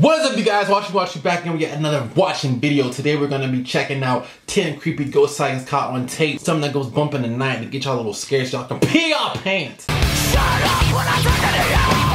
What is up, you guys? Watching back, and we get another watching video. Today we're gonna be checking out 10 creepy ghost sightings caught on tape. Something that goes bump in the night to get y'all a little scared so y'all can pee y'all pants. Shut up when I'm talking to you!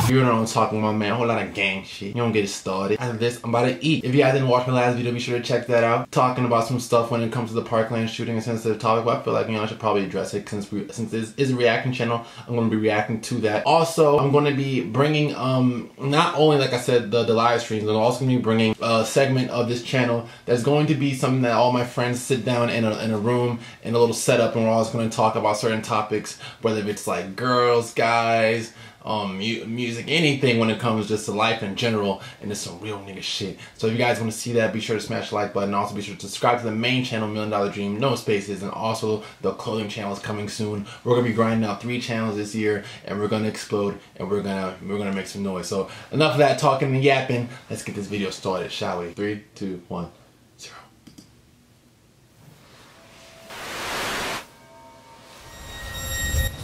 You know what I'm talking about, man. A whole lot of gang shit. You don't get it started. After this, I'm about to eat. If you guys didn't watch my last video, be sure to check that out. Talking about some stuff when it comes to the Parkland shooting, a sensitive topic, but I feel like, you know, I should probably address it since this is a reaction channel. I'm going to be reacting to that. Also, I'm going to be bringing, not only, like I said, the live streams, I'm also going to be bringing a segment of this channel that's going to be something that all my friends sit down in a room, in a little setup, and we're always going to talk about certain topics, whether it's like girls, guys, music, anything when it comes just to life in general, and it's some real nigga shit. So if you guys want to see that, be sure to smash the like button. Also be sure to subscribe to the main channel, MillionDollarDream, no spaces, and also the clothing channel is coming soon. We're gonna be grinding out 3 channels this year, and we're gonna explode, and we're gonna make some noise. So enough of that talking and yapping. Let's get this video started, shall we? 3, 2, 1, 0.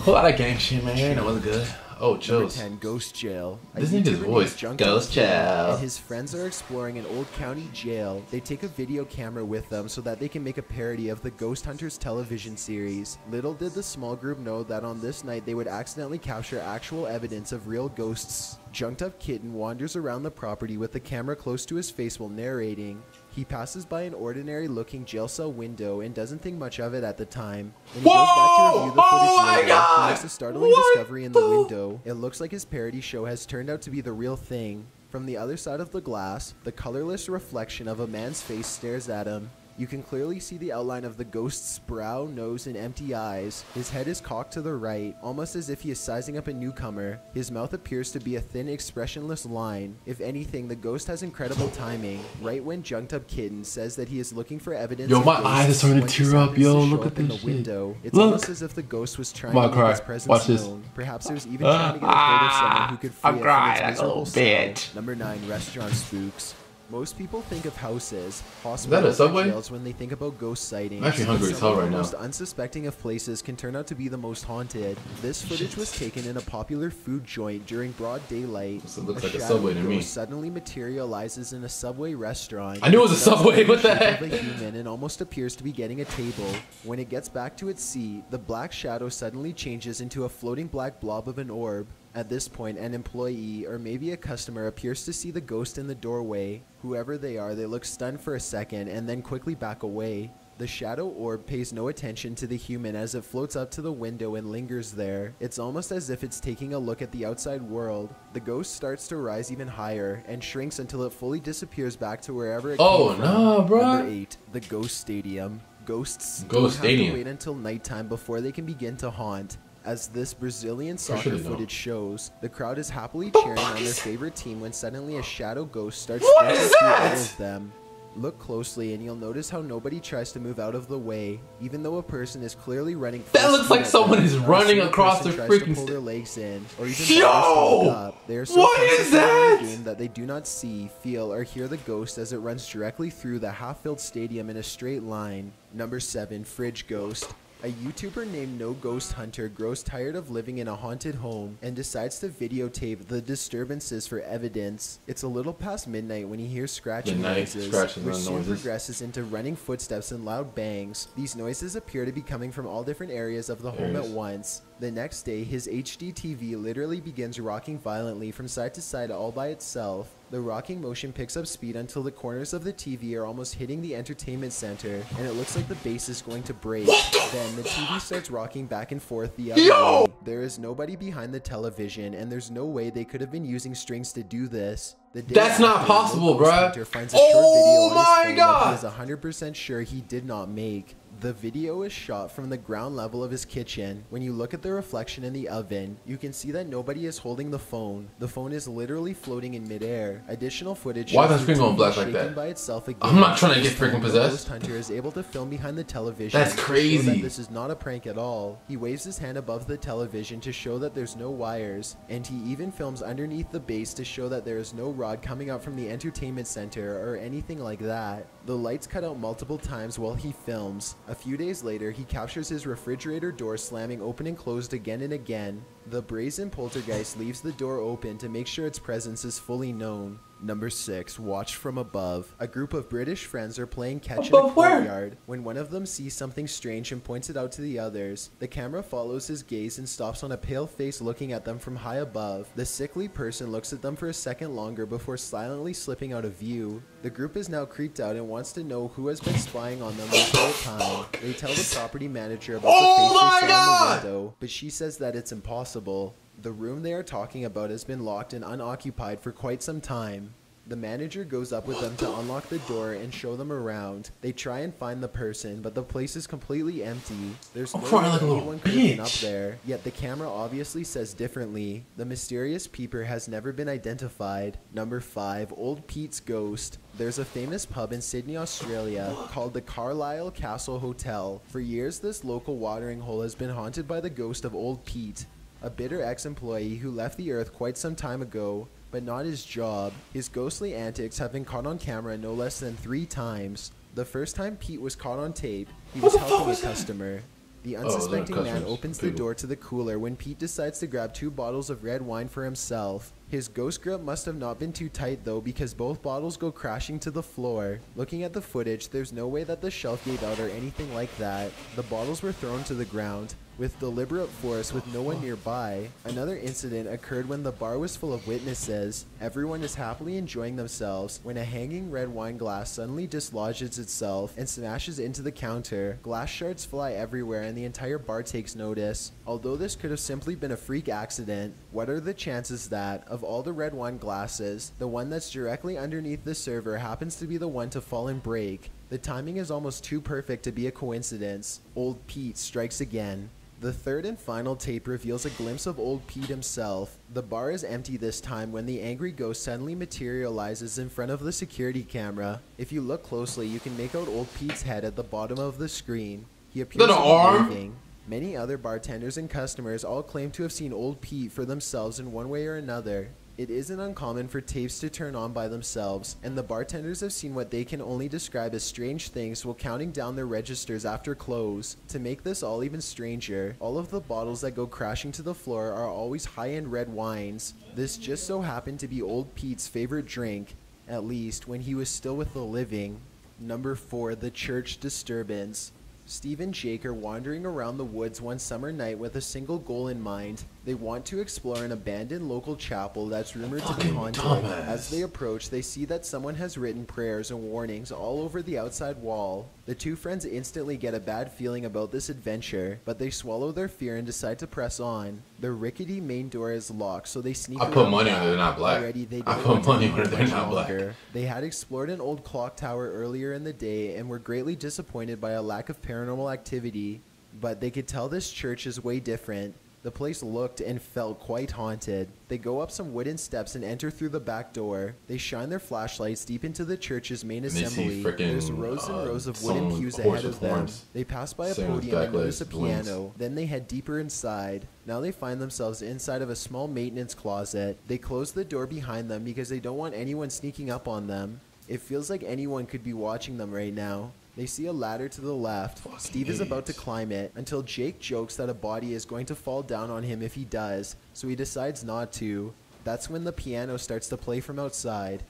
Whole lot of gang shit, man. You know what's good. Oh, chills. Number 10, Ghost Jail. This nigga's voice. Ghost Jail. And his friends are exploring an old county jail. They take a video camera with them so that they can make a parody of the Ghost Hunters television series. Little did the small group know that on this night they would accidentally capture actual evidence of real ghosts. Junked Up Kitten wanders around the property with the camera close to his face while narrating. He passes by an ordinary looking jail cell window and doesn't think much of it at the time. When he goes back to review the footage later, he makes a startling discovery in the window. It looks like his parody show has turned out to be the real thing. From the other side of the glass, the colorless reflection of a man's face stares at him. You can clearly see the outline of the ghost's brow, nose, and empty eyes. His head is cocked to the right, almost as if he is sizing up a newcomer. His mouth appears to be a thin, expressionless line. If anything, the ghost has incredible timing. Right when Junked Up Kitten says that he is looking for evidence, yo, my eyes are starting to tear up, yo. Look at this window. Shit. It's almost as if the ghost was trying to make its presence known. Perhaps there's even trying to get a hold of someone who could free it from its miserable cell. Number 9, Restaurant Spooks. Most people think of houses, hospitals, and jails when they think about ghost sightings. I'm actually hungry as hell right now. The most unsuspecting of places can turn out to be the most haunted. This footage was taken in a popular food joint during broad daylight. This looks like a Subway to me. Suddenly materializes in a Subway restaurant. I knew it was a Subway. What the heck? Of a human and almost appears to be getting a table. When it gets back to its seat, the black shadow suddenly changes into a floating black blob of an orb. At this point, an employee or maybe a customer appears to see the ghost in the doorway. Whoever they are, they look stunned for a second and then quickly back away. The shadow orb pays no attention to the human as it floats up to the window and lingers there. It's almost as if it's taking a look at the outside world. The ghost starts to rise even higher and shrinks until it fully disappears back to wherever it came from. No, bro. Number 8, the Ghost Stadium. Ghosts don't have to wait until nighttime before they can begin to haunt. As this Brazilian soccer footage shows, the crowd is happily cheering on their favorite team when suddenly a shadow ghost starts sprinting through all of them. Look closely and you'll notice how nobody tries to move out of the way, even though a person is clearly running. That looks like someone is running across the freaking. Pull their legs in, or even up. They are so that? In the game that they do not see, feel, or hear the ghost as it runs directly through the half-filled stadium in a straight line. Number 7, Fridge Ghost. A YouTuber named No Ghost Hunter grows tired of living in a haunted home and decides to videotape the disturbances for evidence. It's a little past midnight when he hears scratching noises, which soon progresses into running footsteps and loud bangs. These noises appear to be coming from all different areas of the home at once. The next day, his HD TV literally begins rocking violently from side to side all by itself. The rocking motion picks up speed until the corners of the TV are almost hitting the entertainment center, and it looks like the base is going to break. Then the TV starts rocking back and forth the other way. There is nobody behind the television, and there's no way they could have been using strings to do this. That's not possible, bruh. Oh my god! He is 100% sure he did not make. The video is shot from the ground level of his kitchen. When you look at the reflection in the oven, you can see that nobody is holding the phone. The phone is literally floating in midair. Additional footage why is the screen going black like that? By itself again. I'm not trying to get freaking possessed. Ghost Hunter is able to film behind the television. That's crazy. That this is not a prank at all. He waves his hand above the television to show that there's no wires, and he even films underneath the base to show that there is no rod coming out from the entertainment center or anything like that. The lights cut out multiple times while he films. A few days later, he captures his refrigerator door slamming open and closed again and again. The brazen poltergeist leaves the door open to make sure its presence is fully known. Number 6. Watched from above. A group of British friends are playing catch in a courtyard when one of them sees something strange and points it out to the others. The camera follows his gaze and stops on a pale face looking at them from high above. The sickly person looks at them for a second longer before silently slipping out of view. The group is now creeped out and wants to know who has been spying on them this whole time. They tell the property manager about the face they saw in the window, but she says that it's impossible. The room they are talking about has been locked and unoccupied for quite some time. The manager goes up with them to unlock the door and show them around. They try and find the person, but the place is completely empty. There's no way anyone could have been up there, yet the camera obviously says differently. The mysterious peeper has never been identified. Number 5. Old Pete's Ghost. There's a famous pub in Sydney, Australia called the Carlisle Castle Hotel. For years, this local watering hole has been haunted by the ghost of Old Pete, a bitter ex-employee who left the earth quite some time ago, but not his job. His ghostly antics have been caught on camera no less than 3 times. The first time Pete was caught on tape, he was helping a customer. The unsuspecting man opens the door to the cooler when Pete decides to grab 2 bottles of red wine for himself. His ghost grip must have not been too tight though, because both bottles go crashing to the floor. Looking at the footage, there's no way that the shelf gave out or anything like that. The bottles were thrown to the ground with deliberate force with no one nearby. Another incident occurred when the bar was full of witnesses. Everyone is happily enjoying themselves when a hanging red wine glass suddenly dislodges itself and smashes into the counter. Glass shards fly everywhere and the entire bar takes notice. Although this could have simply been a freak accident, what are the chances that, of all the red wine glasses, the one that's directly underneath the server happens to be the one to fall and break? The timing is almost too perfect to be a coincidence. Old Pete strikes again. The third and final tape reveals a glimpse of Old Pete himself. The bar is empty this time when the angry ghost suddenly materializes in front of the security camera. If you look closely, you can make out Old Pete's head at the bottom of the screen. He appears to be waving. Many other bartenders and customers all claim to have seen Old Pete for themselves in one way or another. It isn't uncommon for tapes to turn on by themselves, and the bartenders have seen what they can only describe as strange things while counting down their registers after close. To make this all even stranger, all of the bottles that go crashing to the floor are always high-end red wines. This just so happened to be Old Pete's favorite drink, at least when he was still with the living. Number 4. The Church Disturbance. Steve and Jake are wandering around the woods one summer night with a single goal in mind. They want to explore an abandoned local chapel that's rumored to be haunted. As they approach, they see that someone has written prayers and warnings all over the outside wall. The 2 friends instantly get a bad feeling about this adventure, but they swallow their fear and decide to press on. The rickety main door is locked, so they sneak around. I put money on they're not black. Already, they I put money on they're not black. They had explored an old clock tower earlier in the day and were greatly disappointed by a lack of paranormal activity, but they could tell this church is way different. The place looked and felt quite haunted. They go up some wooden steps and enter through the back door. They shine their flashlights deep into the church's main assembly. There's rows and rows of wooden pews ahead of them. They pass by a podium and notice a piano. Then they head deeper inside. Now they find themselves inside of a small maintenance closet. They close the door behind them because they don't want anyone sneaking up on them. It feels like anyone could be watching them right now. They see a ladder to the left. Steve is about to climb it until Jake jokes that a body is going to fall down on him if he does, so he decides not to. That's when the piano starts to play from outside.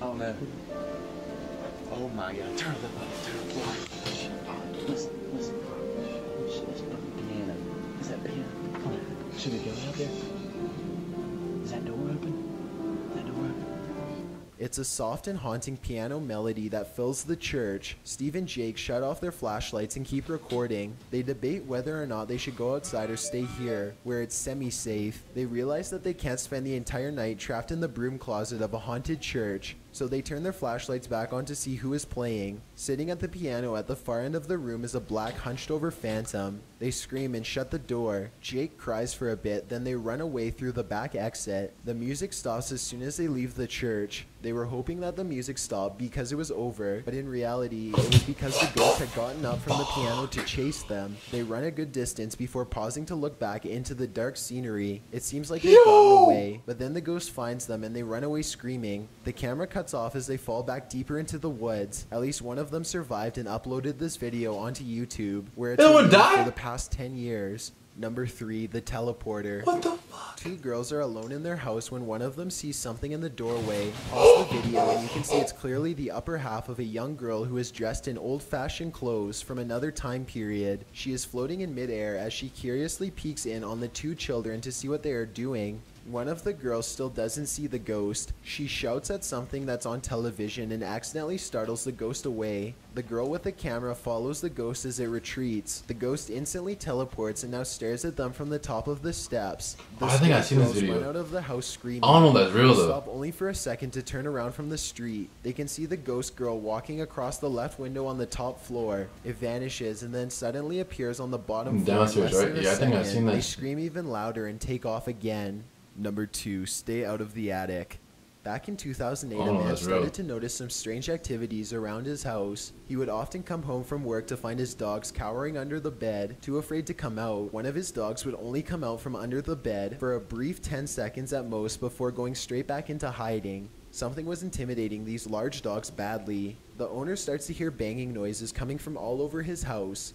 Oh no. Oh my god. Turn it up. Listen. Piano. Is that piano? Should we go out there? Is that door open? It's a soft and haunting piano melody that fills the church. Steve and Jake shut off their flashlights and keep recording. They debate whether or not they should go outside or stay here, where it's semi-safe. They realize that they can't spend the entire night trapped in the broom closet of a haunted church, so they turn their flashlights back on to see who is playing. Sitting at the piano at the far end of the room is a black hunched over phantom. They scream and shut the door. Jake cries for a bit, then they run away through the back exit. The music stops as soon as they leave the church. They were hoping that the music stopped because it was over, but in reality, it was because the ghost had gotten up from the piano to chase them. They run a good distance before pausing to look back into the dark scenery. It seems like they've gotten away, but then the ghost finds them and they run away screaming. The camera cuts off as they fall back deeper into the woods. At least one of them survived and uploaded this video onto YouTube, where it's remained for the past 10 years. Number 3, the teleporter. What the fuck? Two girls are alone in their house when one of them sees something in the doorway. Pause the video and you can see it's clearly the upper half of a young girl who is dressed in old-fashioned clothes from another time period. She is floating in midair as she curiously peeks in on the two children to see what they are doing. One of the girls still doesn't see the ghost. She shouts at something that's on television and accidentally startles the ghost away. The girl with the camera follows the ghost as it retreats. The ghost instantly teleports and now stares at them from the top of the steps. I think I've seen this video. Run out of the house screaming. I don't know if that's real They though. stop only for a second to turn around from the street. They can see the ghost girl walking across the left window on the top floor. It vanishes and then suddenly appears on the bottom floor. Downstairs, right? Yeah, I think I've seen that. They scream even louder and take off again. Number 2, stay out of the attic. Back in 2008, a man started to notice some strange activities around his house. He would often come home from work to find his dogs cowering under the bed, too afraid to come out. One of his dogs would only come out from under the bed for a brief 10 seconds at most before going straight back into hiding. Something was intimidating these large dogs badly. The owner starts to hear banging noises coming from all over his house.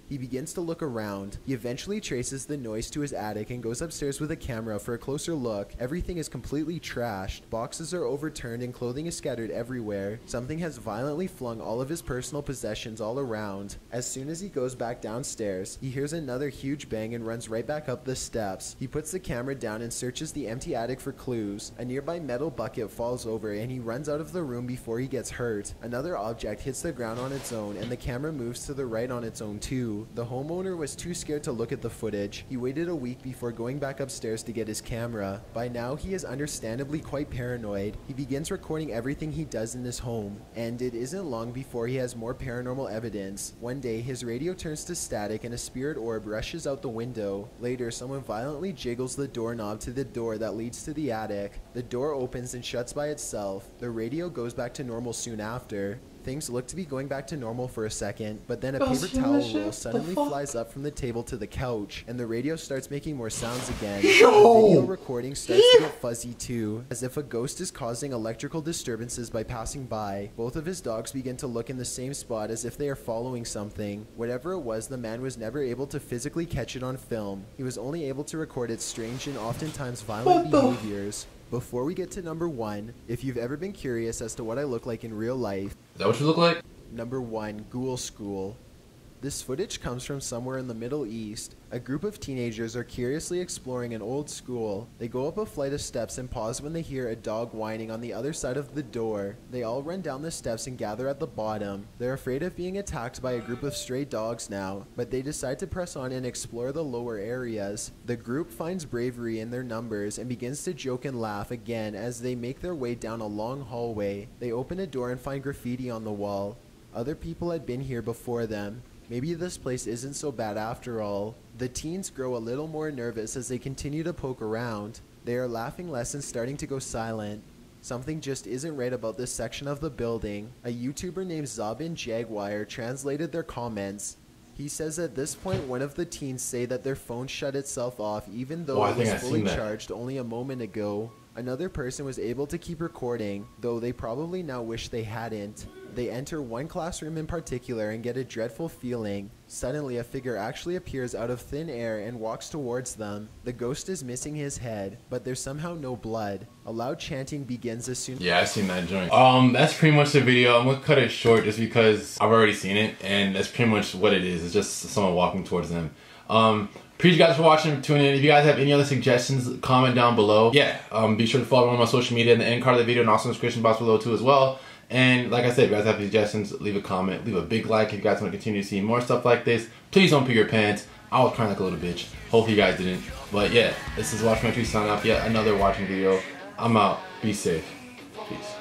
He begins to look around. He eventually traces the noise to his attic and goes upstairs with a camera for a closer look. Everything is completely trashed. Boxes are overturned and clothing is scattered everywhere. Something has violently flung all of his personal possessions all around. As soon as he goes back downstairs, he hears another huge bang and runs right back up the steps. He puts the camera down and searches the empty attic for clues. A nearby metal bucket falls over and he runs out of the room before he gets hurt. Another object hits the ground on its own and the camera moves to the right on its own too. The homeowner was too scared to look at the footage. He waited a week before going back upstairs to get his camera. By now, he is understandably quite paranoid. He begins recording everything he does in his home, and it isn't long before he has more paranormal evidence. One day, his radio turns to static and a spirit orb rushes out the window. Later, someone violently jiggles the doorknob to the door that leads to the attic. The door opens and shuts by itself. The radio goes back to normal soon after. Things look to be going back to normal for a second, but then a paper towel roll suddenly flies up from the table to the couch, and the radio starts making more sounds again. The video recording starts to get fuzzy too, as if a ghost is causing electrical disturbances by passing by. Both of his dogs begin to look in the same spot as if they are following something. Whatever it was, the man was never able to physically catch it on film. He was only able to record its strange and oftentimes violent behaviors. Before we get to number 1, if you've ever been curious as to what I look like in real life. Is that what you look like? Number 1, Ghoul School. This footage comes from somewhere in the Middle East. A group of teenagers are curiously exploring an old school. They go up a flight of steps and pause when they hear a dog whining on the other side of the door. They all run down the steps and gather at the bottom. They're afraid of being attacked by a group of stray dogs now, but they decide to press on and explore the lower areas. The group finds bravery in their numbers and begins to joke and laugh again as they make their way down a long hallway. They open a door and find graffiti on the wall. Other people had been here before them. Maybe this place isn't so bad after all. The teens grow a little more nervous as they continue to poke around. They are laughing less and starting to go silent. Something just isn't right about this section of the building. A YouTuber named Zabin Jaguar translated their comments. He says at this point one of the teens say that their phone shut itself off even though it was fully charged only a moment ago. Another person was able to keep recording, though they probably now wish they hadn't. They enter one classroom in particular and get a dreadful feeling. Suddenly, a figure actually appears out of thin air and walks towards them. The ghost is missing his head, but there's somehow no blood. A loud chanting begins as soon. Yeah, I've seen that joint. That's pretty much the video. I'm gonna cut it short just because I've already seen it, and that's pretty much what it is. It's just someone walking towards them. Appreciate you guys for watching, tuning in. If you guys have any other suggestions, comment down below. Yeah, be sure to follow me on my social media in the end card of the video and also in the description box below too as well. And like I said, if you guys have suggestions, leave a comment, leave a big like if you guys want to continue to see more stuff like this. Please don't pee your pants. I was crying like a little bitch. Hopefully you guys didn't. But yeah, this is Watch My 2 sign off. Yet another watching video. I'm out. Be safe. Peace.